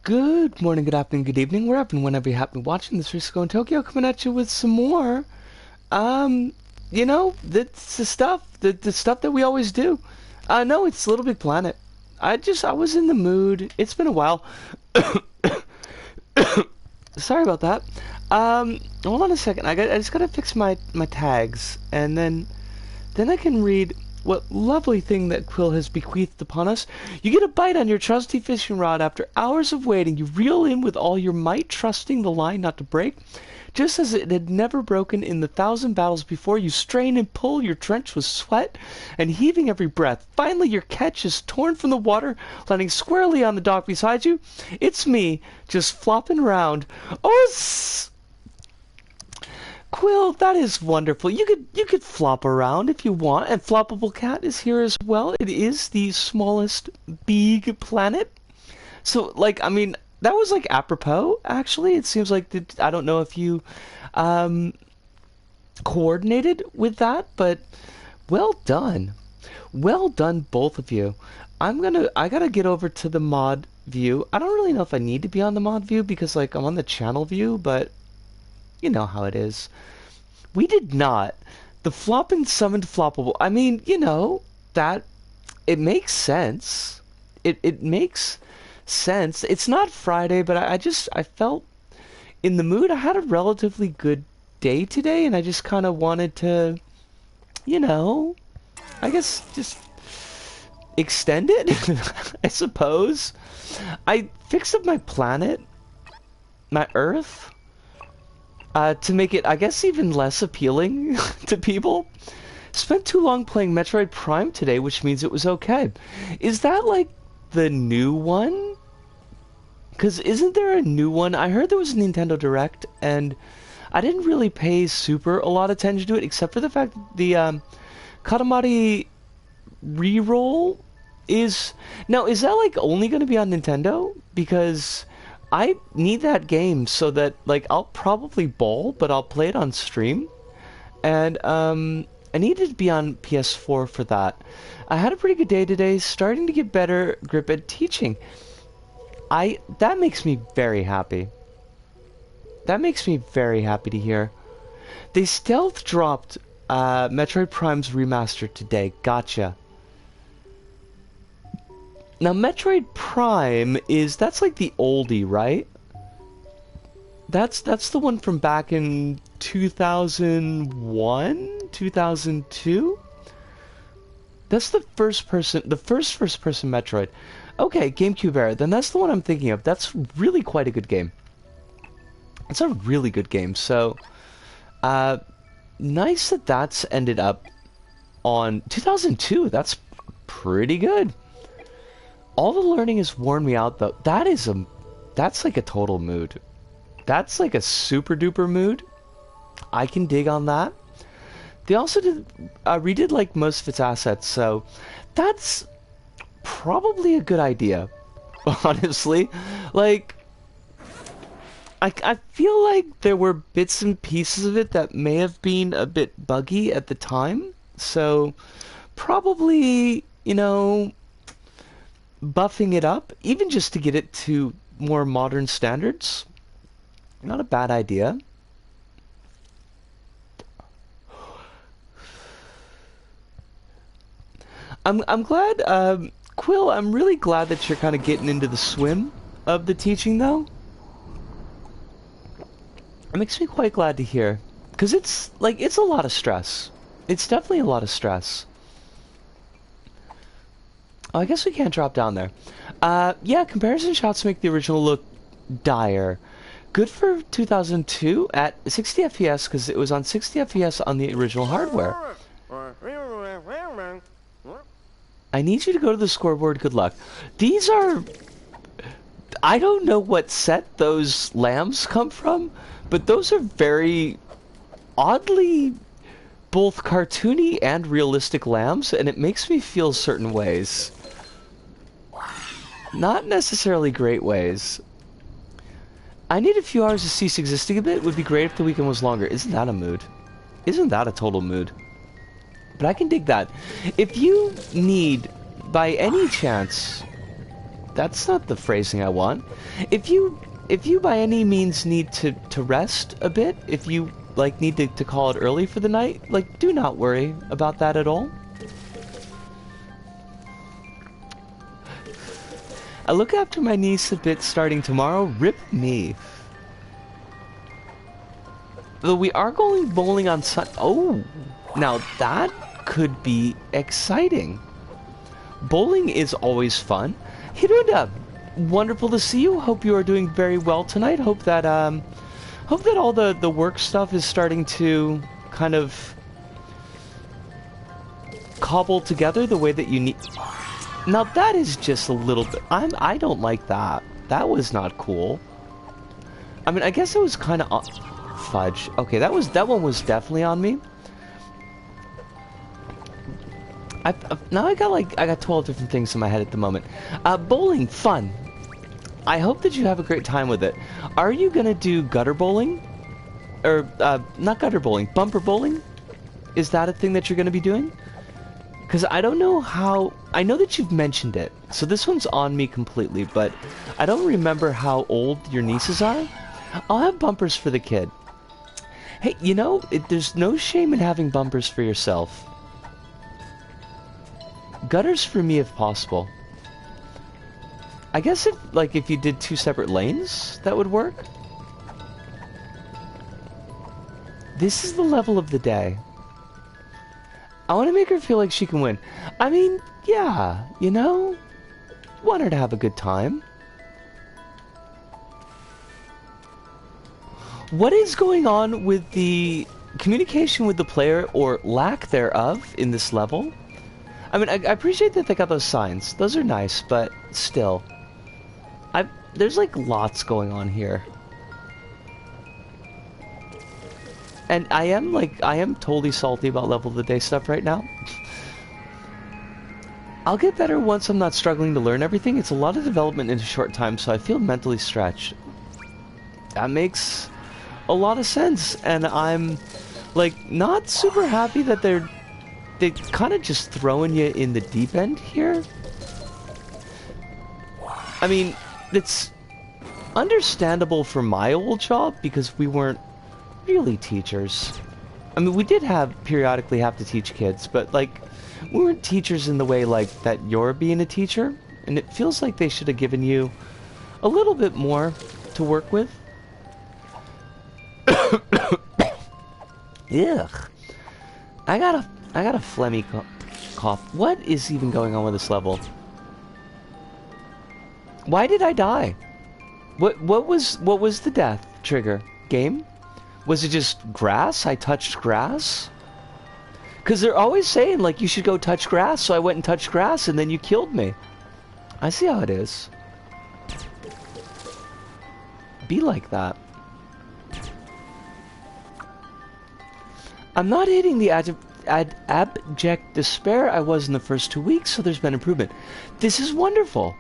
Good morning, good afternoon, good evening, wherever and whenever you happen to be watching this. Risco in Tokyo coming at you with some more, um, that's the stuff, the stuff that we always do. No, it's Little Big Planet. I was in the mood. It's been a while. Sorry about that. Hold on a second. I just gotta fix my tags, and then I can read what lovely thing that Quill has bequeathed upon us. You get a bite on your trusty fishing rod. After hours of waiting, you reel in with all your might, trusting the line not to break. Just as it had never broken in the 1,000 battles before, you strain and pull, your drenched with sweat and heaving every breath. Finally, your catch is torn from the water, landing squarely on the dock beside you. It's me, just flopping around. Oh, Quill, that is wonderful. You could flop around if you want, and Floppable Cat is here as well. It is the smallest big planet. So, like, I mean, that was like apropos, actually. It seems like I don't know if you coordinated with that, but well done. Well done, both of you. I gotta get over to the mod view. I don't really know if I need to be on the mod view because, like, I'm on the channel view, but you know how it is. We did not. The floppin' summoned floppable. I mean, that it makes sense. It makes sense. It's not Friday, but I felt in the mood. I had a relatively good day today, and I just kind of wanted to, I guess just extend it, I suppose. I fixed up my planet, my Earth, to make it, I guess, even less appealing to people. Spent too long playing Metroid Prime today, which means it was okay. Is that like the new one? Because isn't there a new one? I heard there was a Nintendo Direct, and I didn't really pay a lot of attention to it, except for the fact that the Katamari reroll is... Now, is that like only going to be on Nintendo? Because I need that game so that, like, I'll probably bowl, but I'll play it on stream. And, I need it to be on PS4 for that. I had a pretty good day today, starting to get better grip at teaching. That makes me very happy. That makes me very happy to hear. They stealth dropped, Metroid Prime's Remastered today. Gotcha. Now, Metroid Prime that's like the oldie, right? That's the one from back in 2001, 2002? That's the first first-person Metroid. Okay, GameCube era, then that's the one I'm thinking of. That's really quite a good game. It's a really good game, so, nice that that's ended up on 2002. That's pretty good. All the learning has worn me out, though. That's like a total mood. That's like a super duper mood. I can dig on that. They also redid like most of its assets, so that's probably a good idea. Honestly, like, I feel like there were bits and pieces of it that may have been a bit buggy at the time, so probably, buffing it up, even just to get it to more modern standards, not a bad idea. I'm glad, Quill, I'm really glad that you're kind of getting into the swim of the teaching, though. It makes me quite glad to hear, because it's a lot of stress. It's definitely a lot of stress. Oh, I guess we can't drop down there. Yeah, comparison shots make the original look dire. Good for 2002 at 60 FPS, because it was on 60 FPS on the original hardware. I need you to go to the scoreboard. Good luck. These are... I don't know what set those lambs come from, but those are very oddly both cartoony and realistic lambs, and it makes me feel certain ways. Not necessarily great ways. I need a few hours to cease existing a bit. It would be great if the weekend was longer. Isn't that a mood? Isn't that a total mood? But I can dig that. If you need, by any chance, That's not the phrasing I want. If you by any means need to rest a bit, if you like need to call it early for the night, like do not worry about that at all. I look after my niece a bit starting tomorrow. Rip me. Though we are going bowling on Oh, now that could be exciting. Bowling is always fun. Hirunda, wonderful to see you. Hope you are doing very well tonight. Hope that all the work stuff is starting to kind of cobble together the way that you need. Now that is just a little bit. I don't like that. That was not cool. I mean, I guess it was kind of fudge. Okay, that one was definitely on me. Now I got 12 different things in my head at the moment. Bowling, fun. I hope that you have a great time with it. Are you gonna do gutter bowling? Or, not gutter bowling, bumper bowling? Is that a thing that you're gonna be doing? Because I don't know how... I know that you've mentioned it, so this one's on me completely, but I don't remember how old your nieces are. I'll have bumpers for the kid. Hey, you know, there's no shame in having bumpers for yourself. Gutters for me if possible. I guess if you did 2 separate lanes, that would work. This is the level of the day. I want to make her feel like she can win. I mean, yeah, you know? Want her to have a good time. What is going on with the communication with the player, or lack thereof, in this level? I mean, I appreciate that they got those signs. Those are nice, but still. There's like lots going on here. And I am totally salty about level of the day stuff right now. I'll get better once I'm not struggling to learn everything. It's a lot of development in a short time, so I feel mentally stretched. That makes a lot of sense, and I'm like not super happy that they're kind of just throwing you in the deep end here. I mean, it's understandable for my old job because we weren't really teachers. I mean, we did periodically have to teach kids, but like we weren't teachers in the way like that you're being a teacher, and it feels like they should have given you a little bit more to work with. Ugh. I got a phlegmy cough. What is even going on with this level? Why did I die? What was the death trigger? Game? Was it just grass? I touched grass? Because they're always saying, like, you should go touch grass, so I went and touched grass, and then you killed me. I see how it is. Be like that. I'm not hitting the abject despair I was in the first 2 weeks, so there's been improvement. This is wonderful.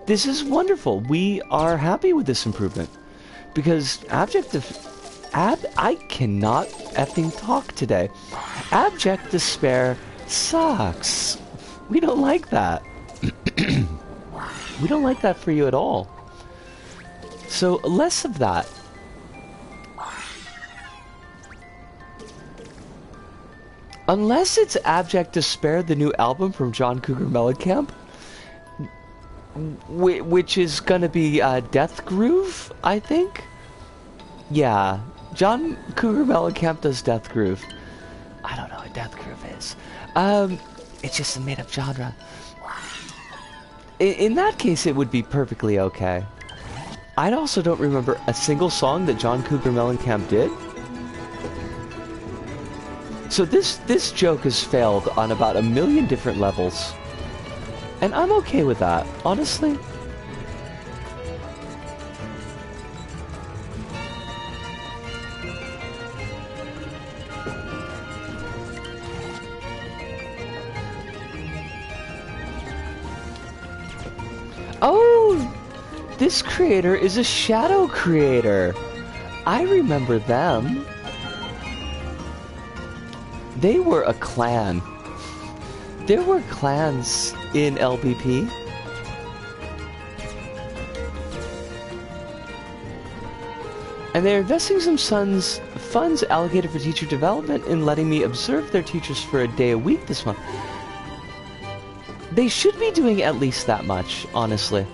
This is wonderful. We are happy with this improvement. Because I cannot effing talk today. Abject despair sucks. We don't like that. We don't like that for you at all. So, less of that. Unless it's Abject Despair, the new album from John Cougar Mellencamp, which is gonna be Death Groove, I think? Yeah, John Cougar Mellencamp does Death Groove. I don't know what Death Groove is. It's just a made-up genre. In that case, it would be perfectly okay. I also don't remember a single song that John Cougar Mellencamp did. So this joke has failed on about 1 million different levels. And I'm okay with that, honestly. Oh! This creator is a shadow creator. I remember them. They were a clan. There were clans in LBP. And they're investing some funds allocated for teacher development in letting me observe their teachers for a day a week this month. They should be doing at least that much, honestly.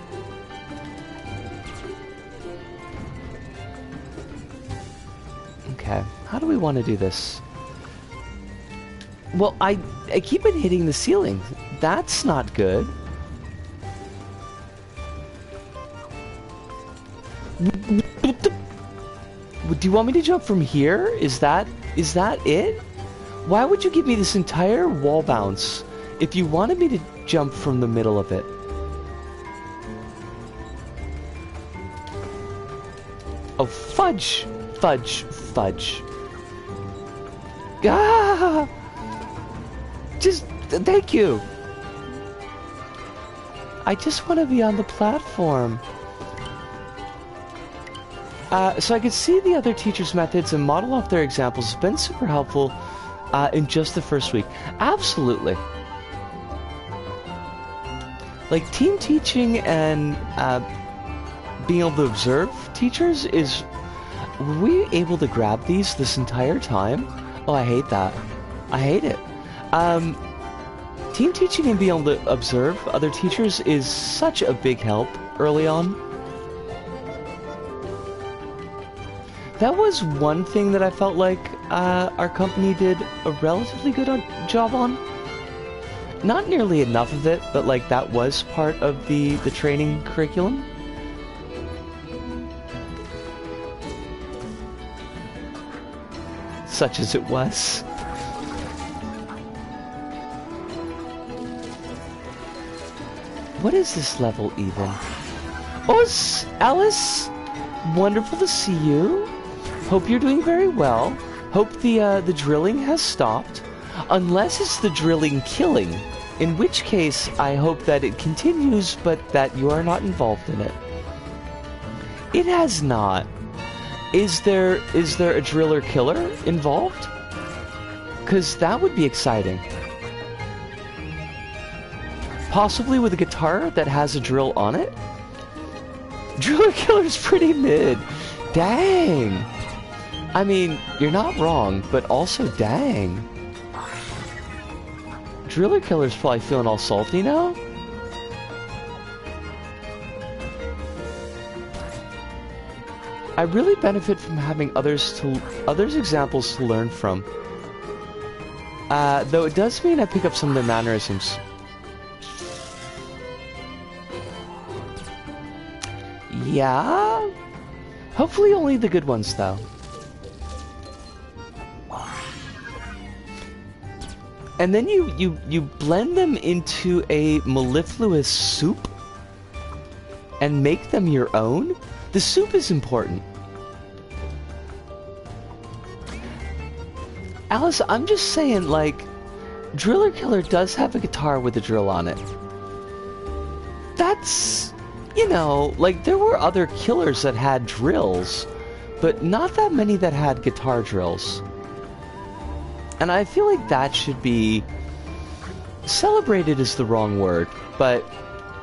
Okay, how do we want to do this? Well, I keep on hitting the ceiling. That's not good. Do you want me to jump from here? Is that it? Why would you give me this entire wall bounce if you wanted me to jump from the middle of it? Oh, fudge! Fudge, fudge. Ah! Just, thank you. I just want to be on the platform. So I could see the other teachers' methods and model off their examples. It's been super helpful in just the first week. Absolutely. Like, team teaching and being able to observe teachers is... Were we able to grab these this entire time? Oh, I hate that. I hate it. Team teaching and being able to observe other teachers is such a big help early on. That was one thing that I felt like our company did a relatively good job on. Not nearly enough of it, but like that was part of the training curriculum. Such as it was. What is this level even? Oh, Alice! Wonderful to see you. Hope you're doing very well. Hope the drilling has stopped. Unless it's the drilling killing. In which case, I hope that it continues, but that you are not involved in it. It has not. Is there a driller killer involved? Because that would be exciting. Possibly with a guitar that has a drill on it? Driller killer's pretty mid. Dang. I mean, you're not wrong, but also dang. Driller killer's probably feeling all salty now. I really benefit from having others examples to learn from. Though it does mean I pick up some of their mannerisms. Yeah? Hopefully only the good ones, though. And then you blend them into a mellifluous soup and make them your own? The soup is important. Alice, I'm just saying, like, Driller Killer does have a guitar with a drill on it. That's, you know, like, there were other killers that had drills, but not that many that had guitar drills. And I feel like that should be... Celebrated is the wrong word, but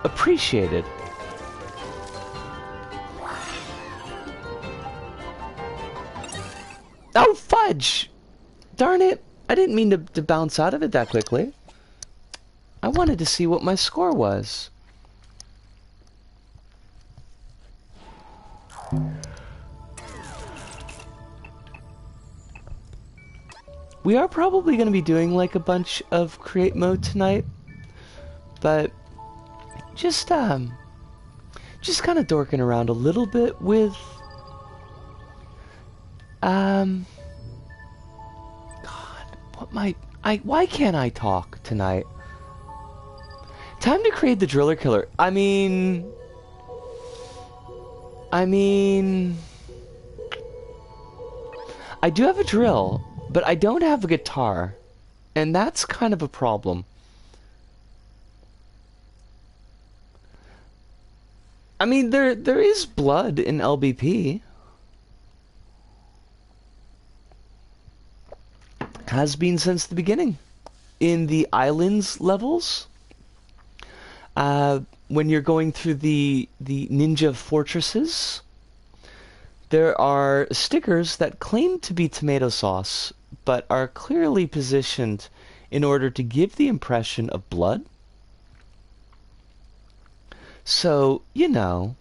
appreciated. Oh, fudge! Darn it! I didn't mean to bounce out of it that quickly. I wanted to see what my score was. We are probably going to be doing like a bunch of create mode tonight, but just kind of dorking around a little bit with God, why can't I talk tonight? Time to create the Driller Killer. I mean I do have a drill, but I don't have a guitar, and that's kind of a problem. I mean, there is blood in LBP. Has been since the beginning. In the islands levels, when you're going through the ninja fortresses, There are stickers that claim to be tomato sauce, but are clearly positioned in order to give the impression of blood. So, you know.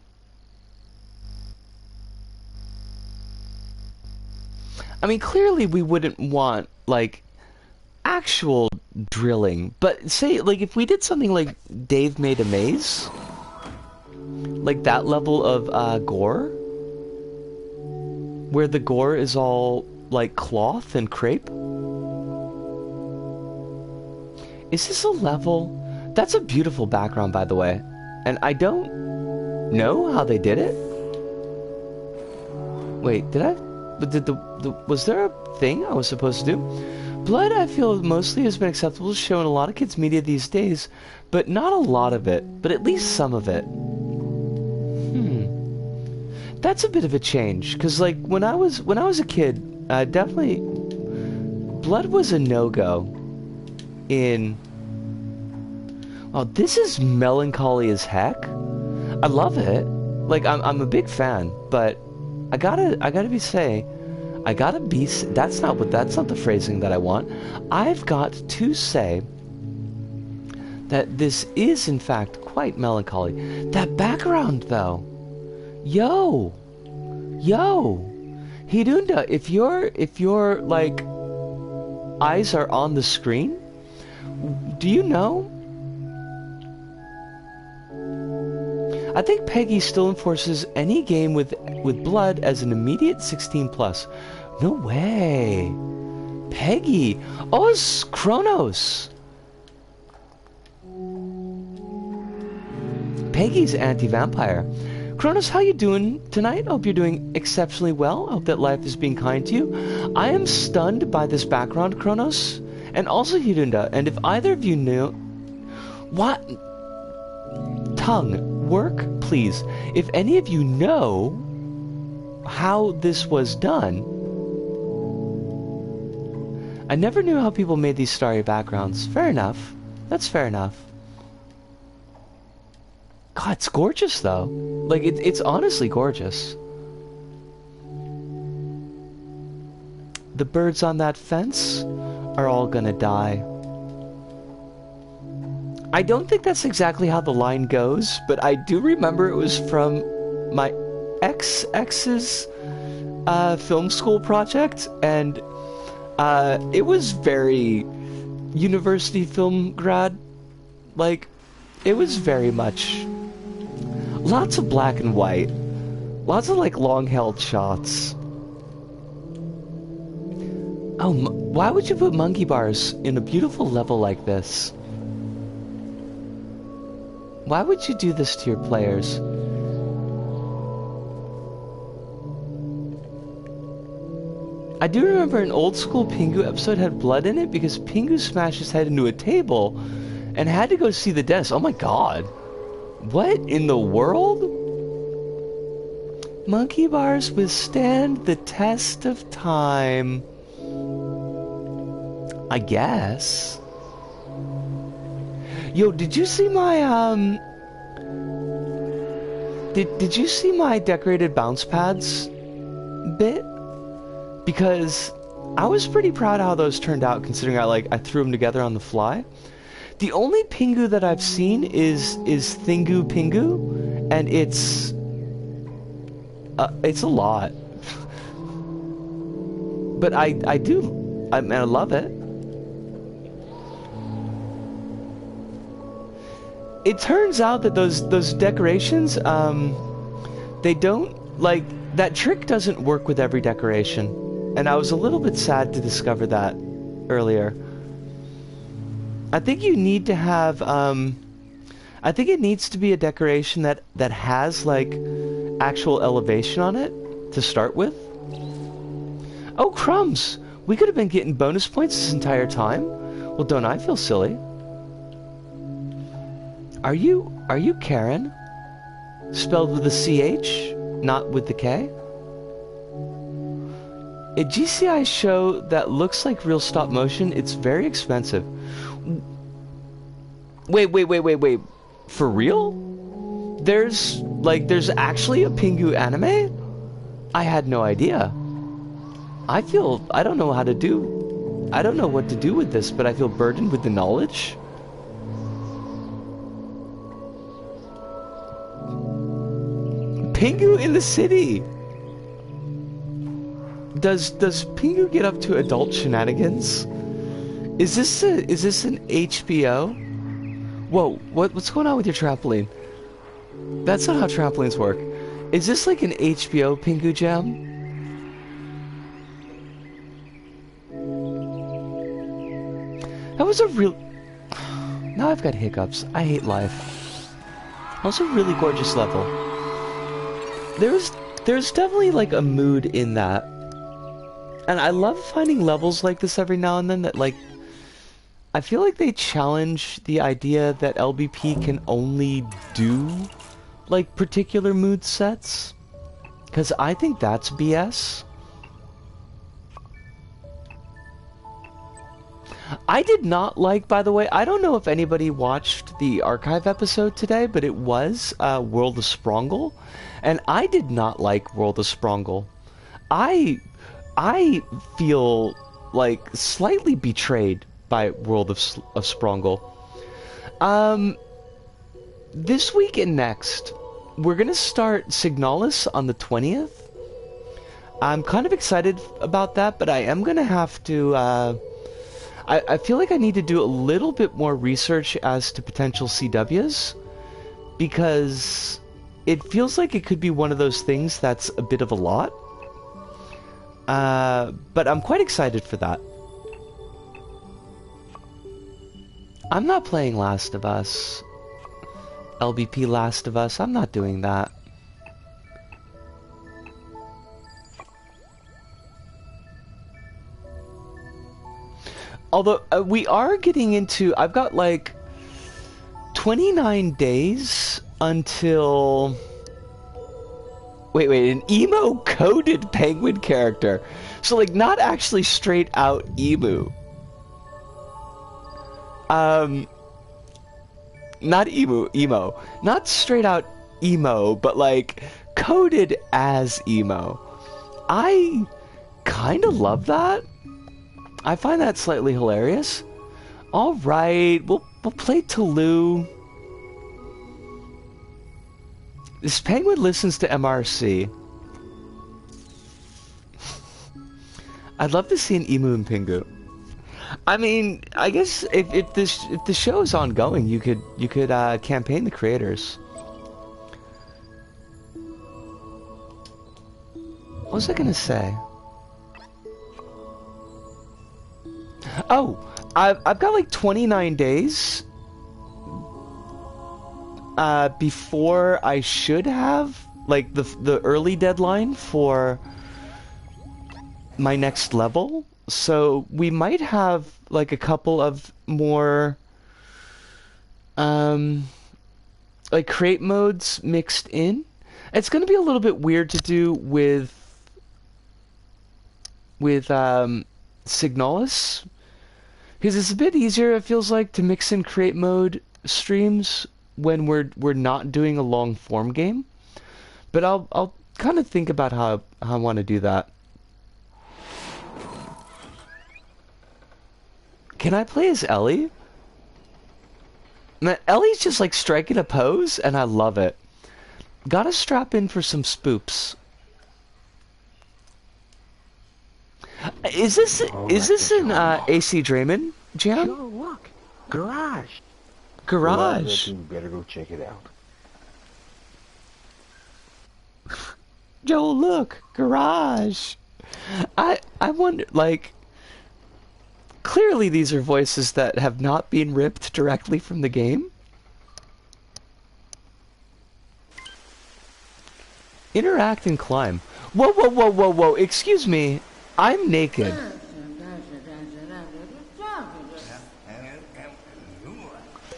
I mean, clearly we wouldn't want, like, actual drilling. But say, like, if we did something like Dave Made a Maze, like that level of gore, where the gore is all, like, cloth and crepe. Is this a level? That's a beautiful background, by the way. And I don't know how they did it. Wait, did I? Was there a thing I was supposed to do? Blood, I feel, mostly has been acceptable to show in a lot of kids' media these days, but not a lot of it, but at least some of it. That's a bit of a change, because, like, when I was a kid, definitely, blood was a no-go in... Oh, this is melancholy as heck. I love it. Like, I'm a big fan, but I gotta be that's not the phrasing that I want. I've got to say that this is in fact quite melancholy. That background though. Yo, Hidunda, if your like eyes are on the screen, do you know? I think Peggy still enforces any game with blood as an immediate 16+. No way. Peggy. Oh, it's Kronos. Peggy's anti-vampire. Kronos, how you doing tonight? Hope you're doing exceptionally well. Hope that life is being kind to you. I am stunned by this background, Kronos, and also Hirunda. And if either of you knew... What? Tongue. Work, please. If any of you know how this was done, I never knew how people made these starry backgrounds. Fair enough. That's fair enough. God, it's gorgeous though. Like, it's honestly gorgeous. The birds on that fence are all gonna die. I don't think that's exactly how the line goes, but I do remember it was from my ex's film school project, and it was very university film grad. Like, it was very much lots of black and white, lots of like long-held shots. Oh, why would you put monkey bars in a beautiful level like this? Why would you do this to your players? I do remember an old school Pingu episode had blood in it because Pingu smashed his head into a table and had to go see the dentist. Oh my god. What in the world? Monkey bars withstand the test of time. I guess. Yo, did you see my, Did you see my decorated bounce pads bit? Because I was pretty proud how those turned out, considering I threw them together on the fly. The only Pingu that I've seen is Thingu Pingu, and it's a lot. But I love it. It turns out that those decorations, they don't, like, that trick doesn't work with every decoration. And I was a little bit sad to discover that earlier. I think you need to have, I think it needs to be a decoration that has, like, actual elevation on it to start with. Oh, crumbs! We could have been getting bonus points this entire time. Well, don't I feel silly? Are you Karen? Spelled with a CH, not with the K? A GCI show that looks like real stop motion, it's very expensive. Wait. For real? There's actually a Pingu anime? I had no idea. I don't know how to do, I don't know what to do with this, but I feel burdened with the knowledge. Pingu in the city! Does Pingu get up to adult shenanigans? Is this an HBO? Whoa, what's going on with your trampoline? That's not how trampolines work. Is this like an HBO Pingu Jam? That was a real... Now I've got hiccups. I hate life. That was a really gorgeous level. There's definitely like a mood in that. And I love finding levels like this every now and then that like... I feel like they challenge the idea that LBP can only do like particular mood sets. Because I think that's BS. I did not like, by the way, I don't know if anybody watched the archive episode today, but it was World of Sprongle. And I did not like World of Sprongle. I feel like slightly betrayed by World of Sprongle. This week and next, we're gonna start Signalis on the 20th. I'm kind of excited about that, but I am gonna have to, I feel like I need to do a little bit more research as to potential CWs, because it feels like it could be one of those things that's a bit of a lot. But I'm quite excited for that. I'm not playing Last of Us. LBP Last of Us. I'm not doing that. Although, we are getting into... I've got, like, 29 days until... Wait, an emo-coded penguin character. So, like, not actually straight out emu. Not emo. Not straight out emo, but, like, coded as emo. I kind of love that. I find that slightly hilarious. Alright, we'll play Toulouse. This penguin listens to MRC. I'd love to see an emu and Pingu. I mean, I guess if the show is ongoing, you could campaign the creators. What was I gonna say? Oh, I've got like 29 days before I should have like the early deadline for my next level. So we might have like a couple of more like create modes mixed in. It's going to be a little bit weird to do with Signalis, because it's a bit easier, it feels like, to mix in create mode streams when we're not doing a long form game. But I'll kind of think about how I want to do that. Can I play as Ellie? Man, Ellie's just like striking a pose, and I love it. Gotta strap in for some spoops. Is this an AC Draymond jam? Sure, look, garage. Garage. You better go check it out. Joel, look, garage. I wonder, like, clearly these are voices that have not been ripped directly from the game. Interact and climb. Whoa, excuse me. I'm naked.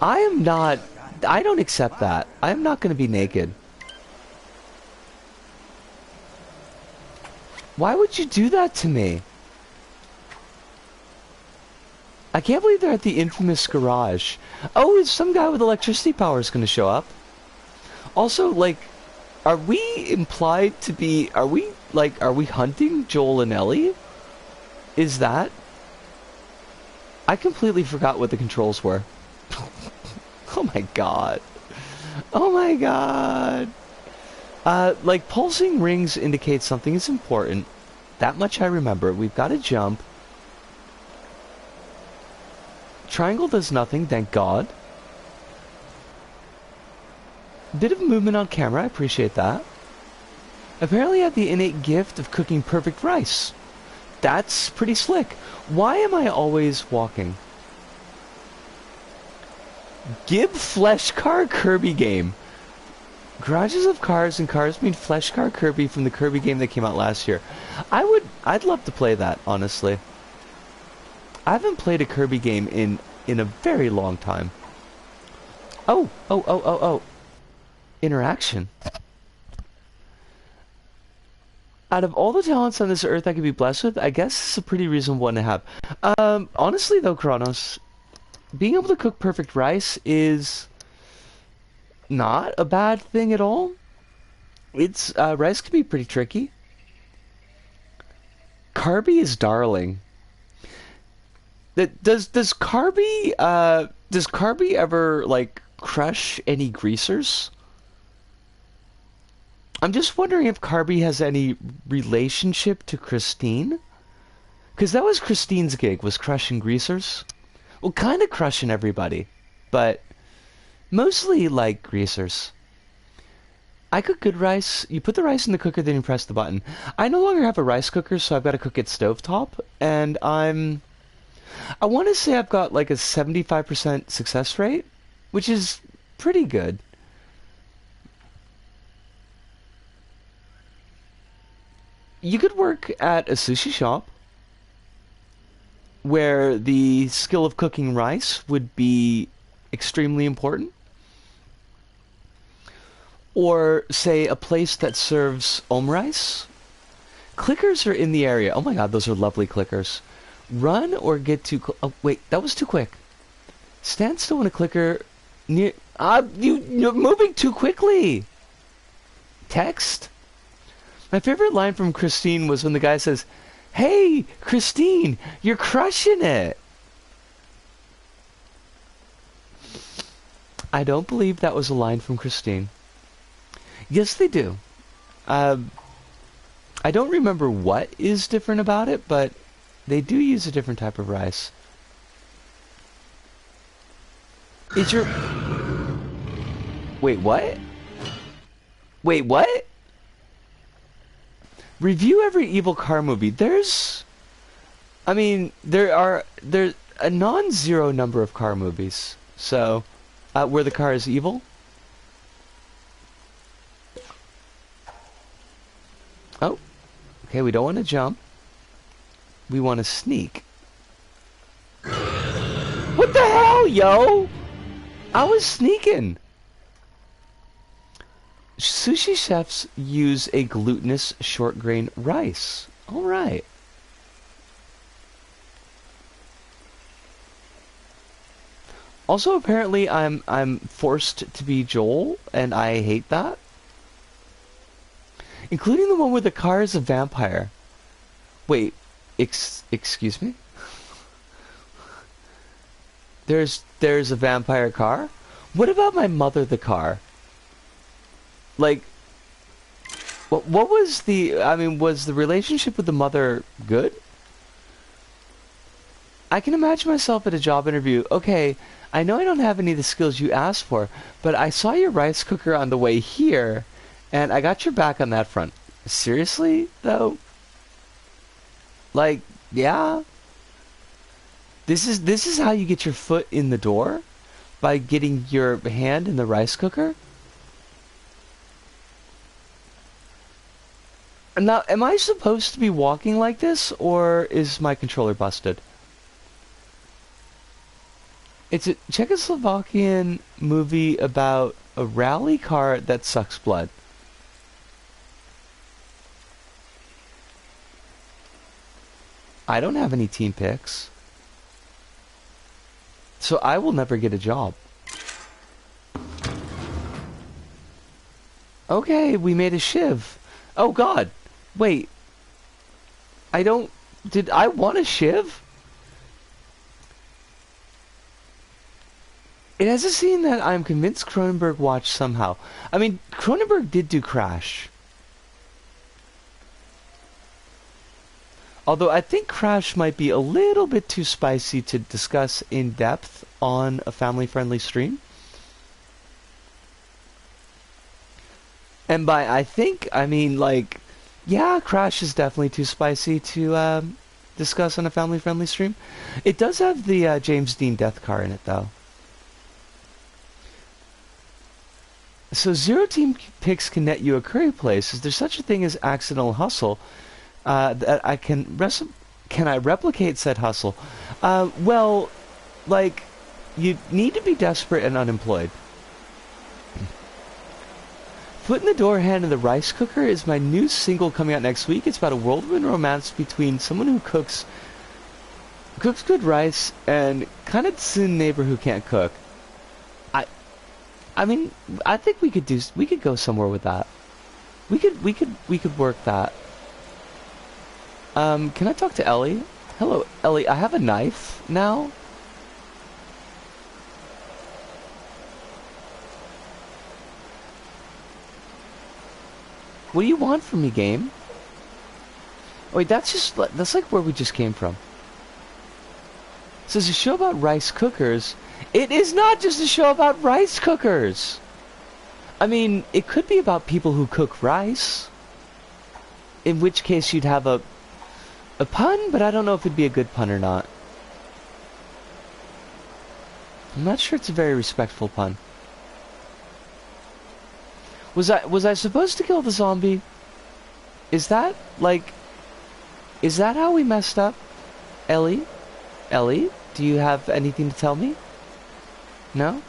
I am not... I don't accept that. I am not going to be naked. Why would you do that to me? I can't believe they're at the infamous garage. Oh, is some guy with electricity power is going to show up. Also, like, are we implied to be... Are we Like, are we hunting Joel and Ellie? Is that? I completely forgot what the controls were. Oh my god. Oh my god. Like, pulsing rings indicate something is important. That much I remember. We've got to jump. Triangle does nothing, thank god. Bit of movement on camera, I appreciate that. Apparently I have the innate gift of cooking perfect rice. That's pretty slick. Why am I always walking? Gib Flesh Car Kirby game. Garages of cars and cars mean Flesh Car Kirby from the Kirby game that came out last year. I'd love to play that, honestly. I haven't played a Kirby game in a very long time. Oh. Interaction. Out of all the talents on this earth I could be blessed with, I guess it's a pretty reasonable one to have. Honestly though, Kronos, being able to cook perfect rice is not a bad thing at all. It's rice can be pretty tricky. Carby is darling. Does Carby ever like crush any greasers? I'm just wondering if Carby has any relationship to Christine, because that was Christine's gig, was crushing greasers. Well, kind of crushing everybody, but mostly like greasers. I cook good rice. You put the rice in the cooker, then you press the button. I no longer have a rice cooker, so I've got to cook it stovetop, and I want to say I've got like a 75% success rate, which is pretty good. You could work at a sushi shop where the skill of cooking rice would be extremely important. Or, say, a place that serves omrice. Clickers are in the area. Oh my god, those are lovely clickers. Run or get too oh, wait, that was too quick. Stand still when a clicker near... you're moving too quickly! Text? My favorite line from Christine was when the guy says, "Hey, Christine, you're crushing it!" I don't believe that was a line from Christine. Yes, they do. I don't remember what is different about it, but they do use a different type of rice. Is your... Wait, what? Wait, what? Review every evil car movie. There's a non-zero number of car movies. So, where the car is evil. Oh, okay, we don't want to jump. We want to sneak. What the hell, yo? I was sneaking. Sushi chefs use a glutinous short grain rice. All right. Also, apparently, I'm forced to be Joel, and I hate that. Including the one where the car is a vampire. Wait, excuse me? There's a vampire car? What about my mother the car? Like, what was the... I mean, was the relationship with the mother good? I can imagine myself at a job interview. Okay, I know I don't have any of the skills you asked for, but I saw your rice cooker on the way here, and I got your back on that front. Seriously, though? Like, yeah? This is how you get your foot in the door? By getting your hand in the rice cooker? Now, am I supposed to be walking like this, or is my controller busted? It's a Czechoslovakian movie about a rally car that sucks blood. I don't have any team picks. So I will never get a job. Okay, we made a shiv. Oh god. Wait. I don't... Did I want a shiv? It has a scene that I'm convinced Cronenberg watched somehow. I mean, Cronenberg did do Crash. Although I think Crash might be a little bit too spicy to discuss in depth on a family-friendly stream. And by I think, I mean like, yeah, Crash is definitely too spicy to discuss on a family-friendly stream. It does have the James Dean death car in it, though. So Zero Team Picks can net you a curry place. Is there such a thing as accidental hustle? That I can I replicate said hustle? Well, like, you need to be desperate and unemployed. Foot in the Door, Hand in the Rice Cooker is my new single coming out next week. It's about a whirlwind romance between someone who cooks good rice and kind of tsun neighbor who can't cook. I mean, I think we could go somewhere with that. We could work that. Can I talk to Ellie? Hello, Ellie, I have a knife now. What do you want from me, game? Oh, wait, that's like where we just came from. So it's a show about rice cookers. It is not just a show about rice cookers. I mean, it could be about people who cook rice. In which case you'd have a pun, but I don't know if it'd be a good pun or not. I'm not sure it's a very respectful pun. Was I supposed to kill the zombie? Is that how we messed up? Ellie? Ellie, do you have anything to tell me? No?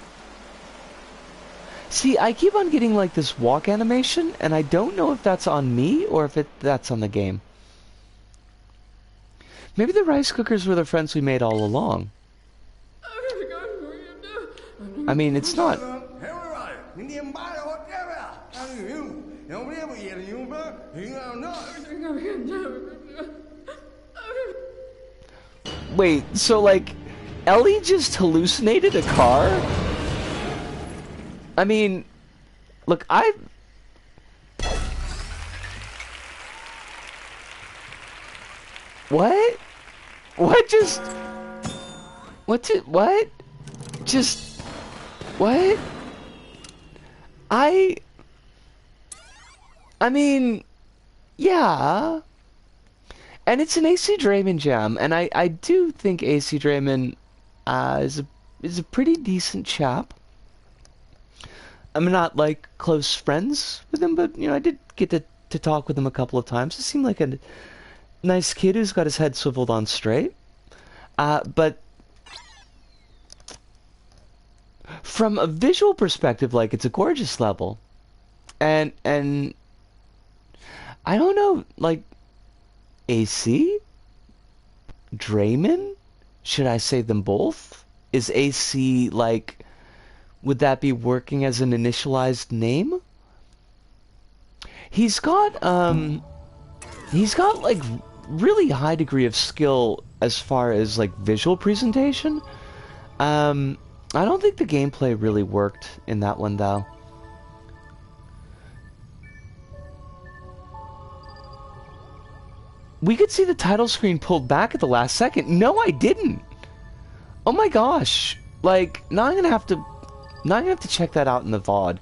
See, I keep on getting like this walk animation, and I don't know if that's on me or if that's on the game. Maybe the rice cookers were the friends we made all along. I mean, it's not... Wait, so like, Ellie just hallucinated a car? I mean, look, What? What just... What? Just... What? I mean... Yeah... And it's an AC Draymond jam, and I do think AC Draymond is a pretty decent chap. I'm not like close friends with him, but you know I did get to talk with him a couple of times. He seemed like a nice kid who's got his head swiveled on straight. But from a visual perspective, like it's a gorgeous level, and I don't know, like. AC? Draymond? Should I say them both? Is AC, like, would that be working as an initialized name? He's got, like, really high degree of skill as far as, like, visual presentation. I don't think the gameplay really worked in that one, though. We could see the title screen pulled back at the last second. No, I didn't. Oh my gosh. Like, now I'm gonna have to check that out in the VOD.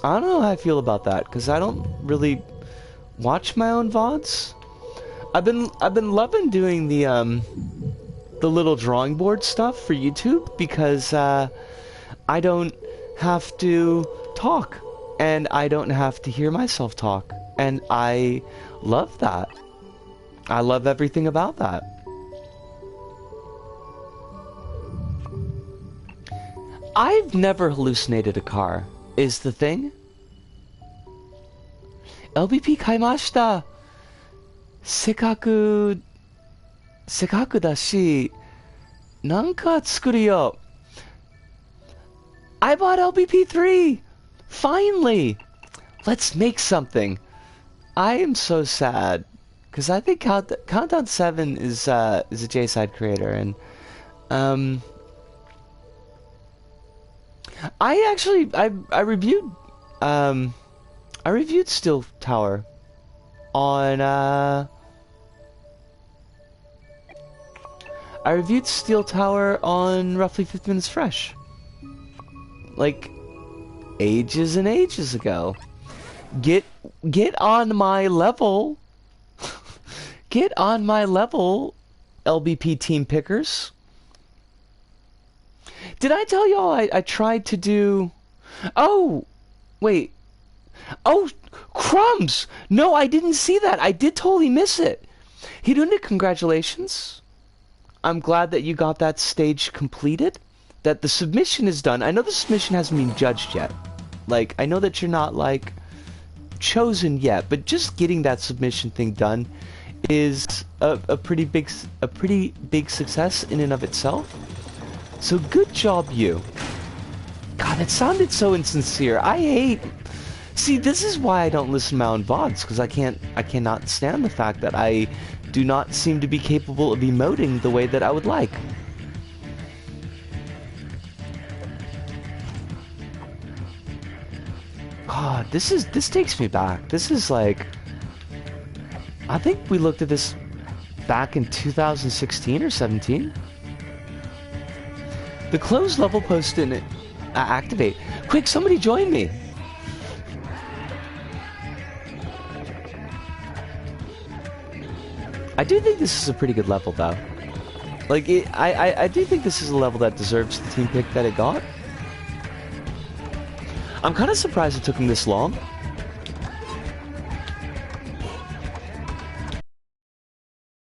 I don't know how I feel about that, because I don't really watch my own VODs. I've been loving doing the little drawing board stuff for YouTube, because I don't have to talk, and I don't have to hear myself talk. And I love that. I love everything about that. I've never hallucinated a car, is the thing. LBP kaimashita. Sekaku dashi. Nanka tsukuru yo. I bought LBP 3! Finally! Let's make something. I am so sad because I think Countdown 7 is a J-side creator, and I reviewed Steel Tower on roughly 50 Minutes Fresh, like ages and ages ago. Get on my level. Get on my level, LBP team pickers. Did I tell y'all I tried to do... Oh, wait. Oh, crumbs! No, I didn't see that. I did totally miss it. Hidune, congratulations. I'm glad that you got that stage completed. That the submission is done. I know the submission hasn't been judged yet. Like, I know that you're not, like, chosen yet, but just getting that submission thing done is a pretty big success in and of itself. So good job, you. God, it sounded so insincere. See, this is why I don't listen to my own VODs, because I cannot stand the fact that I do not seem to be capable of emoting the way that I would like. God, this takes me back. This is like, I think we looked at this back in 2016 or 17. The closed level post didn't activate. Quick, somebody join me. I do think this is a pretty good level, though. Like, I do think this is a level that deserves the team pick that it got. I'm kind of surprised it took him this long.